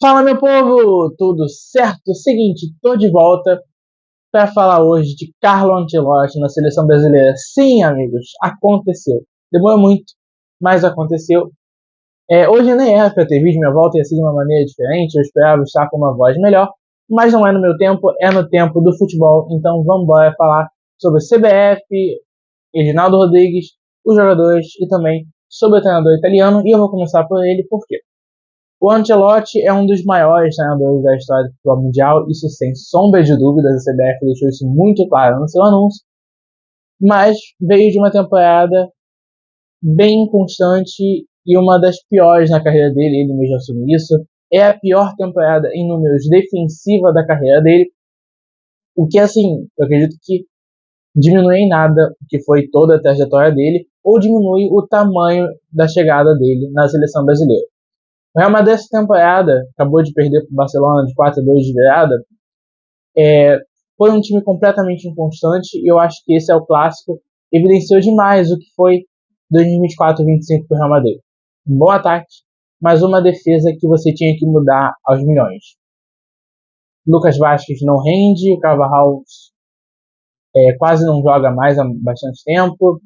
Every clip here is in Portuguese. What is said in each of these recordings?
Fala, meu povo, tudo certo? Seguinte, tô de volta para falar hoje de Carlo Ancelotti na seleção brasileira. Sim, amigos, aconteceu. Demorou muito, mas aconteceu. Hoje nem era para ter vídeo, minha volta ia ser de uma maneira diferente. Eu esperava estar com uma voz melhor, mas não é no meu tempo, é no tempo do futebol. Então vamos embora falar sobre CBF, Edinaldo Rodrigues, os jogadores e também sobre o treinador italiano. E eu vou começar por ele, por quê? O Ancelotti é um dos maiores treinadores da história do futebol mundial, isso sem sombra de dúvidas, a CBF deixou isso muito claro no seu anúncio, mas veio de uma temporada bem inconstante e uma das piores na carreira dele, ele mesmo assumiu isso. É a pior temporada em números defensiva da carreira dele, o que, assim, eu acredito que diminui em nada o que foi toda a trajetória dele, ou diminui o tamanho da chegada dele na seleção brasileira. O Real Madrid essa temporada acabou de perder para o Barcelona de 4-2 de virada. Foi um time completamente inconstante e eu acho que esse é o clássico. Evidenciou demais o que foi 2024-25 para o Real Madrid. Um bom ataque, mas uma defesa que você tinha que mudar aos milhões. Lucas Vázquez não rende, o Carvajal quase não joga mais há bastante tempo.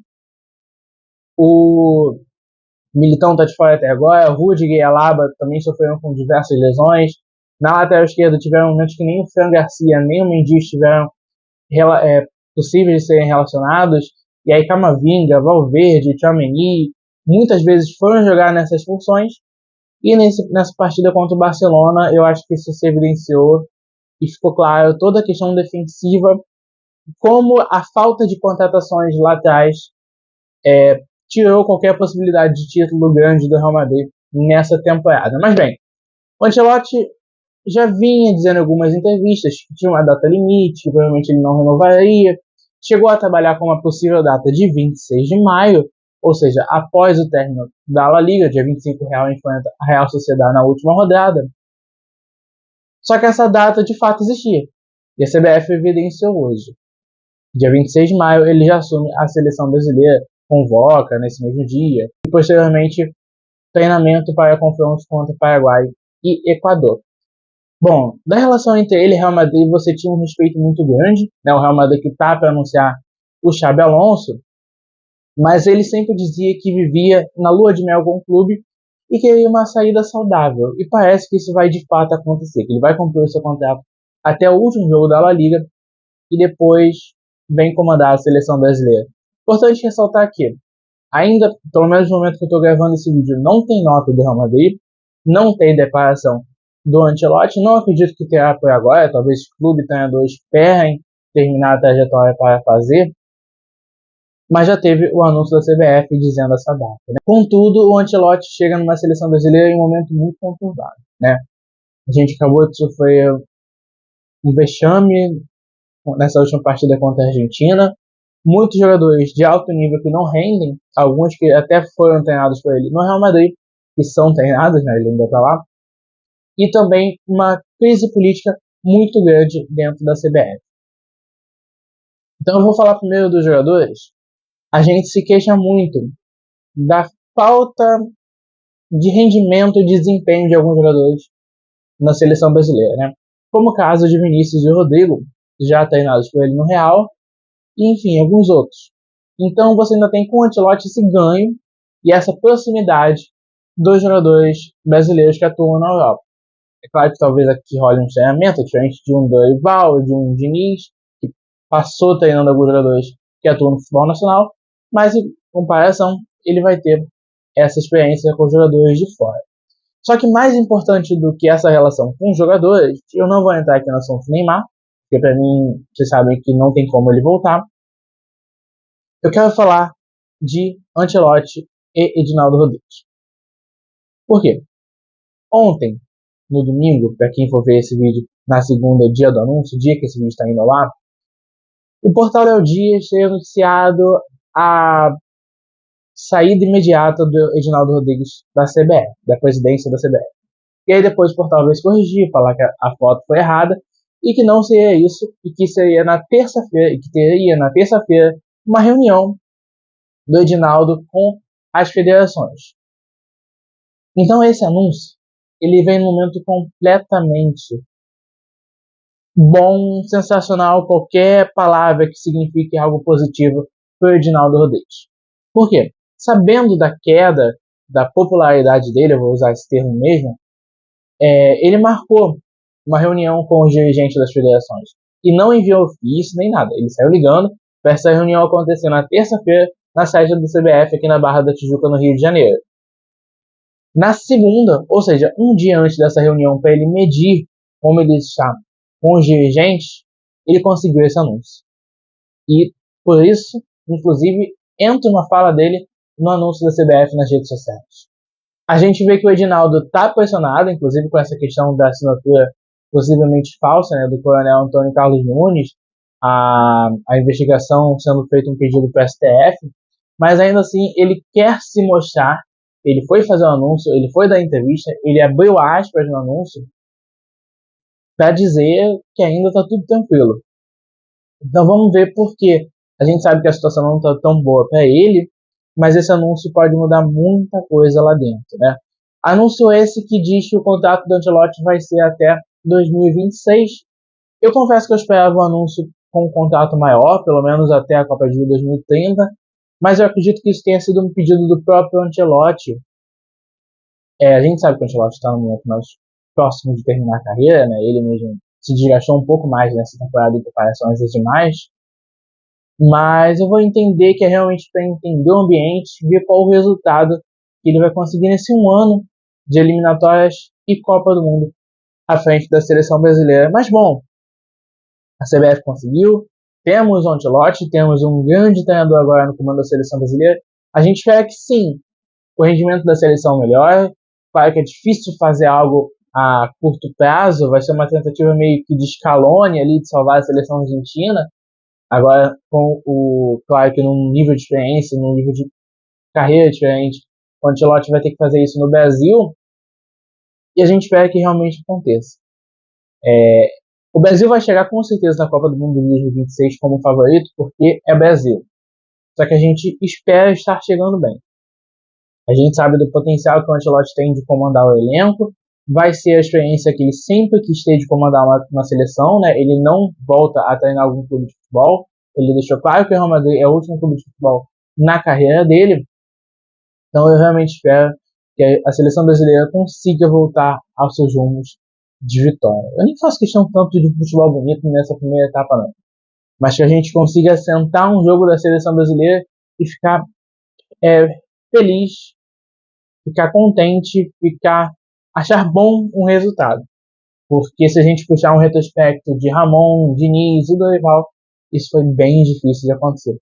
O Militão está de fora até agora, Rudiger e Alaba também sofreram com diversas lesões. Na lateral esquerda tiveram momentos que nem o Fran Garcia nem o Mendy estiveram possíveis de serem relacionados. E aí Camavinga, Valverde, Tchouaméni muitas vezes foram jogar nessas funções. E nessa partida contra o Barcelona, eu acho que isso se evidenciou e ficou claro toda a questão defensiva, como a falta de contratações laterais tirou qualquer possibilidade de título grande do Real Madrid nessa temporada. Mas bem, o Ancelotti já vinha dizendo em algumas entrevistas que tinha uma data limite, que provavelmente ele não renovaria. Chegou a trabalhar com uma possível data de 26 de maio, ou seja, após o término da La Liga, dia 25, o Real enfrenta a Real Sociedad na última rodada. Só que essa data de fato existia, e a CBF evidenciou hoje. Dia 26 de maio ele já assume a seleção brasileira, convoca nesse mesmo dia, e posteriormente treinamento para confrontos contra Paraguai e Equador. Bom, da relação entre ele e o Real Madrid você tinha um respeito muito grande, né? O Real Madrid que está para anunciar o Xabi Alonso, mas ele sempre dizia que vivia na lua de mel com o clube e queria uma saída saudável, e parece que isso vai de fato acontecer, que ele vai cumprir o seu contrato até o último jogo da La Liga e depois vem comandar a seleção brasileira. Importante ressaltar que ainda, pelo menos no momento que eu estou gravando esse vídeo, não tem nota do Real Madrid, não tem declaração do Ancelotti, não acredito que terá por agora, talvez o clube e treinadores esperem terminar a trajetória para fazer, mas já teve o anúncio da CBF dizendo essa data. Né? Contudo, o Ancelotti chega numa seleção brasileira em um momento muito conturbado. Né? A gente acabou de sofrer um vexame nessa última partida contra a Argentina, muitos jogadores de alto nível que não rendem, alguns que até foram treinados por ele no Real Madrid, que são treinados, né, ele ainda está lá, e também uma crise política muito grande dentro da CBF. Então eu vou falar primeiro dos jogadores. A gente se queixa muito da falta de rendimento e desempenho de alguns jogadores na seleção brasileira, né? Como o caso de Vinícius e Rodrigo, já treinados por ele no Real, e enfim, alguns outros. Então você ainda tem com o Ancelotti esse ganho e essa proximidade dos jogadores brasileiros que atuam na Europa. É claro que talvez aqui role um treinamento diferente de um Dorival, de um Diniz, que passou treinando alguns jogadores que atuam no futebol nacional, mas em comparação ele vai ter essa experiência com os jogadores de fora. Só que mais importante do que essa relação com os jogadores, eu não vou entrar aqui no assunto Neymar, porque para mim, vocês sabem que não tem como ele voltar. Eu quero falar de Ancelotti e Edinaldo Rodrigues. Por quê? Ontem, no domingo, para quem for ver esse vídeo na segunda, dia do anúncio, dia que esse vídeo está indo lá, o portal Léo Dias tem anunciado a saída imediata do Edinaldo Rodrigues da CBF, da presidência da CBF. E aí depois o portal veio se corrigir, falar que a foto foi errada, e que não seria isso, e que seria na terça-feira, e que teria na terça-feira uma reunião do Edinaldo com as federações. Então esse anúncio ele vem num momento completamente bom, sensacional, qualquer palavra que signifique algo positivo para o Edinaldo Rodrigues. Por quê? Sabendo da queda da popularidade dele, eu vou usar esse termo mesmo, ele marcou uma reunião com os dirigentes das federações e não enviou ofício nem nada. Ele saiu ligando para essa reunião acontecer na terça-feira na sede do CBF aqui na Barra da Tijuca, no Rio de Janeiro. Na segunda, ou seja, um dia antes dessa reunião, para ele medir como ele está com os dirigentes, ele conseguiu esse anúncio. E por isso, inclusive, entra uma fala dele no anúncio da CBF nas redes sociais. A gente vê que o Edinaldo está pressionado, inclusive com essa questão da assinatura possivelmente falsa, né, do coronel Antônio Carlos Nunes, a investigação sendo feita um pedido para o STF, mas ainda assim ele quer se mostrar, ele foi fazer o anúncio, ele foi dar entrevista, ele abriu aspas no anúncio para dizer que ainda está tudo tranquilo. Então vamos ver por quê. A gente sabe que a situação não está tão boa para ele, mas esse anúncio pode mudar muita coisa lá dentro, né? Anúncio esse que diz que o contrato do Ancelotti vai ser até 2026. Eu confesso que eu esperava um anúncio com um contrato maior, pelo menos até a Copa de 2030, mas eu acredito que isso tenha sido um pedido do próprio Ancelotti. A gente sabe que o Ancelotti está no momento mais próximo de terminar a carreira, né? Ele mesmo se desgastou um pouco mais nessa temporada em comparação às demais, mas eu vou entender que é realmente para entender o ambiente, ver qual o resultado que ele vai conseguir nesse um ano de eliminatórias e Copa do Mundo à frente da seleção brasileira. Mas bom, a CBF conseguiu, temos o Ancelotti, temos um grande treinador agora no comando da seleção brasileira. A gente espera que sim, o rendimento da seleção melhore. Claro que é difícil fazer algo a curto prazo, vai ser uma tentativa meio que de Scaloni ali, de salvar a seleção argentina. Agora, claro que num nível de experiência, num nível de carreira diferente, o Ancelotti vai ter que fazer isso no Brasil, e a gente espera que realmente aconteça. O Brasil vai chegar com certeza na Copa do Mundo de 2026 como favorito, porque é Brasil. Só que a gente espera estar chegando bem. A gente sabe do potencial que o Ancelotti tem de comandar o elenco, vai ser a experiência que ele sempre quis ter de comandar uma seleção, né? Ele não volta a treinar algum clube de futebol, ele deixou claro que o Real Madrid é o último clube de futebol na carreira dele, então eu realmente espero que a seleção brasileira consiga voltar aos seus rumos de vitória. Eu nem faço questão tanto de futebol bonito nessa primeira etapa não, mas que a gente consiga sentar um jogo da seleção brasileira e ficar feliz, ficar contente, achar bom um resultado. Porque se a gente puxar um retrospecto de Ramon, Diniz e Dorival, isso foi bem difícil de acontecer.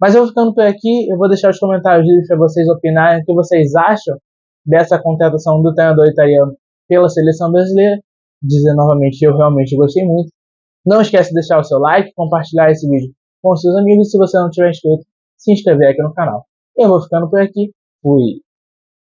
Mas eu vou ficando por aqui, eu vou deixar os comentários para vocês opinarem o que vocês acham dessa contratação do treinador italiano pela seleção brasileira. Dizer novamente que eu realmente gostei muito. Não esquece de deixar o seu like, compartilhar esse vídeo com seus amigos. Se você não tiver inscrito, se inscrever aqui no canal. Eu vou ficando por aqui. Fui!